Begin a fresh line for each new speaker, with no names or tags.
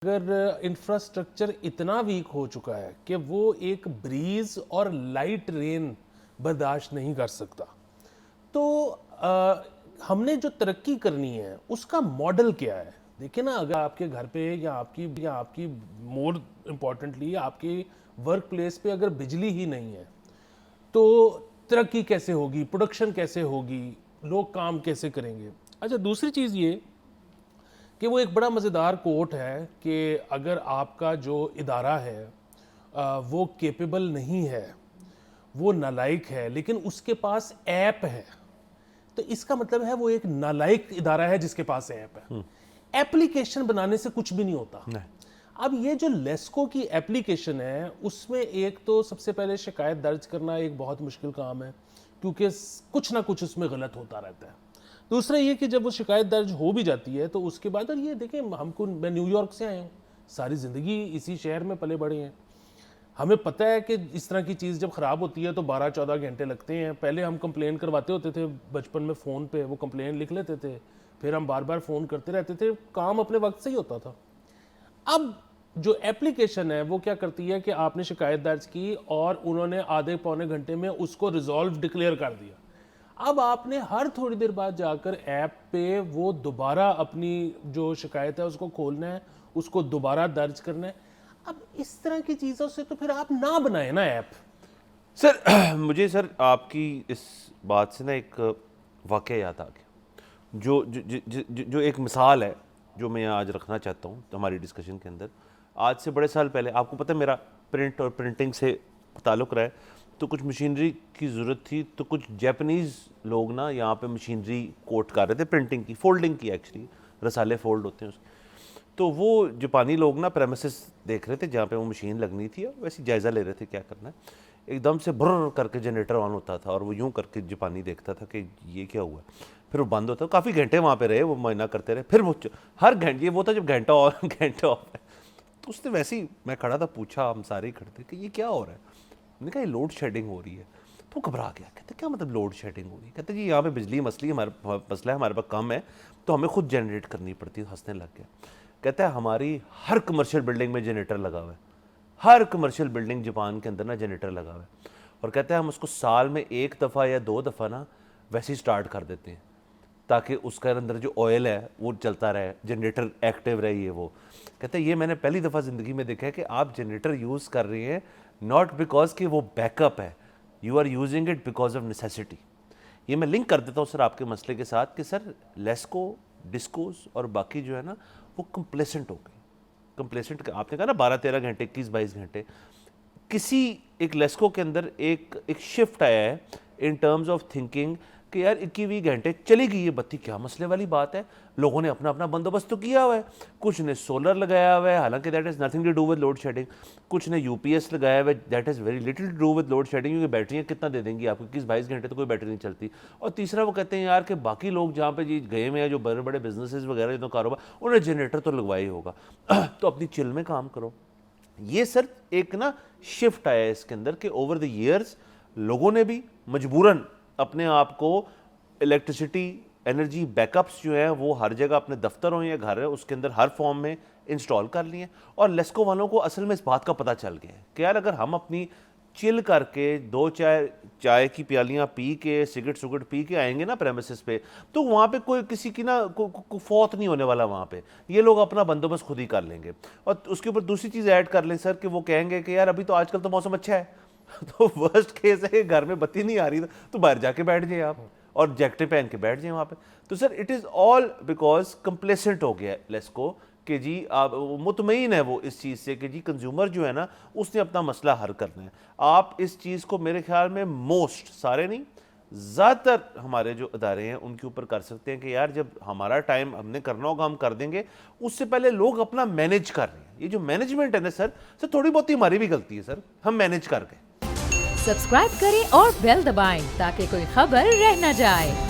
اگر انفراسٹرکچر اتنا ویک ہو چکا ہے کہ وہ ایک بریز اور لائٹ رین برداشت نہیں کر سکتا، تو ہم نے جو ترقی کرنی ہے اس کا ماڈل کیا ہے؟ دیکھیں نا، اگر آپ کے گھر پہ یا آپ کی مور امپورٹنٹلی آپ کی ورک پلیس پہ اگر بجلی ہی نہیں ہے تو ترقی کیسے ہوگی، پروڈکشن کیسے ہوگی، لوگ کام کیسے کریں گے؟ اچھا، دوسری چیز یہ کہ وہ ایک بڑا مزیدار کوٹ ہے کہ اگر آپ کا جو ادارہ ہے وہ کیپیبل نہیں ہے، وہ نالائق ہے، لیکن اس کے پاس ایپ ہے، تو اس کا مطلب ہے وہ ایک نالائق ادارہ ہے جس کے پاس ایپ ہے۔ ایپلیکیشن بنانے سے کچھ بھی نہیں ہوتا۔ اب یہ جو لیسکو کی ایپلیکیشن ہے اس میں ایک تو سب سے پہلے شکایت درج کرنا ایک بہت مشکل کام ہے، کیونکہ کچھ نہ کچھ اس میں غلط ہوتا رہتا ہے۔ دوسرا یہ کہ جب وہ شکایت درج ہو بھی جاتی ہے تو اس کے بعد، اور یہ دیکھیں میں نیو یارک سے آیا ہوں، ساری زندگی اسی شہر میں پلے بڑے ہیں، ہمیں پتہ ہے کہ اس طرح کی چیز جب خراب ہوتی ہے تو 12-14 گھنٹے لگتے ہیں۔ پہلے ہم کمپلین کرواتے ہوتے تھے بچپن میں فون پہ، وہ کمپلین لکھ لیتے تھے، پھر ہم بار بار فون کرتے رہتے تھے، کام اپنے وقت سے ہی ہوتا تھا۔ اب جو ایپلیکیشن ہے وہ کیا کرتی ہے کہ آپ نے شکایت درج کی اور انہوں نے آدھے پونے گھنٹے میں اس کو ریزالو ڈکلیئر کر دیا۔ اب آپ نے ہر تھوڑی دیر بعد جا کر ایپ پہ وہ دوبارہ اپنی جو شکایت ہے اس کو کھولنا ہے، اس کو دوبارہ درج کرنا ہے۔ اب اس طرح کی چیزوں سے تو پھر آپ نہ بنائیں نا ایپ۔
سر مجھے سر آپ کی اس بات سے نا ایک واقعہ یاد آ گیا، جو ایک مثال ہے جو میں آج رکھنا چاہتا ہوں ہماری ڈسکشن کے اندر۔ آج سے بڑے سال پہلے، آپ کو پتہ ہے میرا پرنٹ اور پرنٹنگ سے تعلق رہا ہے، تو کچھ مشینری کی ضرورت تھی، تو کچھ جیپنیز لوگ نا یہاں پہ مشینری کوٹ کر رہے تھے، پرنٹنگ کی، فولڈنگ کی، ایکچولی رسالے فولڈ ہوتے ہیں اس کے۔ تو وہ جاپانی لوگ نا پریمیسز دیکھ رہے تھے جہاں پہ وہ مشین لگنی تھی، اور ویسے جائزہ لے رہے تھے کیا کرنا ہے۔ ایک دم سے برر کر کے جنریٹر آن ہوتا تھا اور وہ یوں کر کے جاپانی دیکھتا تھا کہ یہ کیا ہوا ہے، پھر وہ بند ہوتا، کافی گھنٹے وہاں پہ رہے، وہ معائنہ کرتے رہے، پھر وہ ہر گھنٹے، یہ وہ تھا جب گھنٹہ آن گھنٹہ آف ہے، تو اس نے ویسے ہی، میں کھڑا تھا، پوچھا، ہم سارے ہی کھڑے تھے کہ یہ کیا ہو رہا ہے؟ میں نے کہا یہ لوڈ شیڈنگ ہو رہی ہے۔ تو وہ گھبرا گیا، کہتے کیا مطلب لوڈ شیڈنگ ہو رہی ہے؟ کہتے جی یہاں پہ بجلی مسئلہ ہے، ہمارے پاس کم ہے تو ہمیں خود جنریٹ کرنی پڑتی ہے۔ ہنسنے لگ گیا، کہتا ہے ہماری ہر کمرشل بلڈنگ میں جنریٹر لگا ہوا ہے، ہر کمرشل بلڈنگ جاپان کے اندر نا جنریٹر لگا ہوا ہے، اور کہتا ہے ہم اس کو سال میں 1 دفعہ یا 2 دفعہ نا ویسے ہی سٹارٹ کر دیتے ہیں تاکہ اس کے اندر جو آئل ہے وہ چلتا رہے، جنریٹر ایکٹیو رہے۔ یہ وہ کہتا ہے یہ میں نے پہلی دفعہ زندگی میں دیکھا ہے کہ آپ جنریٹر یوز کر رہے ہیں ناٹ بیکاز کہ وہ بیک اپ ہے، you are using it because of necessity. یہ میں لنک کر دیتا ہوں سر آپ کے مسئلے کے ساتھ کہ سر لیسکو، ڈسکوز اور باقی جو ہے نا وہ کمپلیسنٹ ہو گئی۔ کمپلیسنٹ آپ نے کہا نا 12-13 گھنٹے، 21-22 گھنٹے، کسی ایک لیسکو کے اندر ایک شفٹ آیا ہے ان ٹرمز آف تھنکنگ کہ یار 21 گھنٹے چلی گئی یہ بتی، کیا مسئلے والی بات ہے، لوگوں نے اپنا اپنا بندوبست تو کیا ہوا ہے، کچھ نے سولر لگایا ہوا ہے، حالانکہ that is nothing to do with load shedding, کچھ نے یو پی ایس لگایا ہوا ہے، that is very little to do with load shedding, کیونکہ بیٹریاں کتنا دے دیں گی آپ کو، 21-22 گھنٹے تو کوئی بیٹری نہیں چلتی۔ اور تیسرا وہ کہتے ہیں یار کہ باقی لوگ جہاں پہ جی گئے ہوئے ہیں، جو بڑے بڑے بزنسز وغیرہ جو کاروبار، انہوں نے جنریٹر تو لگوایا ہی ہوگا، تو اپنی چل میں کام کرو۔ یہ سر ایک نا شفٹ آیا ہے اس کے اندر کہ اوور دی ایئرز لوگوں نے بھی مجبوراً اپنے آپ کو الیکٹریسٹی انرجی بیک اپس جو ہیں وہ ہر جگہ اپنے دفتر ہوں یا گھر ہے اس کے اندر ہر فارم میں انسٹال کر لیے ہیں۔ اور لیسکو والوں کو اصل میں اس بات کا پتہ چل گیا ہے کہ یار اگر ہم اپنی چل کر کے 2 چائے کی پیالیاں پی کے، سگرٹ پی کے آئیں گے نا پریمیسز پہ، تو وہاں پہ کوئی کسی کی نا فوت نہیں ہونے والا، وہاں پہ یہ لوگ اپنا بندوبست خود ہی کر لیں گے۔ اور اس کے اوپر دوسری چیز ایڈ کر لیں سر کہ وہ کہیں گے کہ یار ابھی تو آج کل تو موسم اچھا ہے، تو ورسٹ کیس ہے کہ گھر میں بتی نہیں آ رہی تو باہر جا کے بیٹھ جائیں آپ اور جیکٹیں پہن کے بیٹھ جائیں وہاں پہ۔ تو sir it is all because complacent ہو گیا لیسکو کہ جی آپ مطمئن ہے وہ اس چیز سے کہ جی کنزیومر جو ہے نا اس نے اپنا مسئلہ حل کرنا ہے۔ آپ اس چیز کو میرے خیال میں موسٹ، سارے نہیں، زیادہ تر ہمارے جو ادارے ہیں ان کے اوپر کر سکتے ہیں کہ یار جب ہمارا ٹائم ہم نے کرنا ہوگا ہم کر دیں گے، اس سے پہلے لوگ اپنا مینیج کر رہے ہیں۔ یہ جو مینجمنٹ ہے نا سر تھوڑی بہت ہماری بھی غلطی ہے سر، ہم مینیج کر گئے۔
سبسکرائب کریں اور بیل دبائیں تاکہ کوئی خبر رہ نہ جائے۔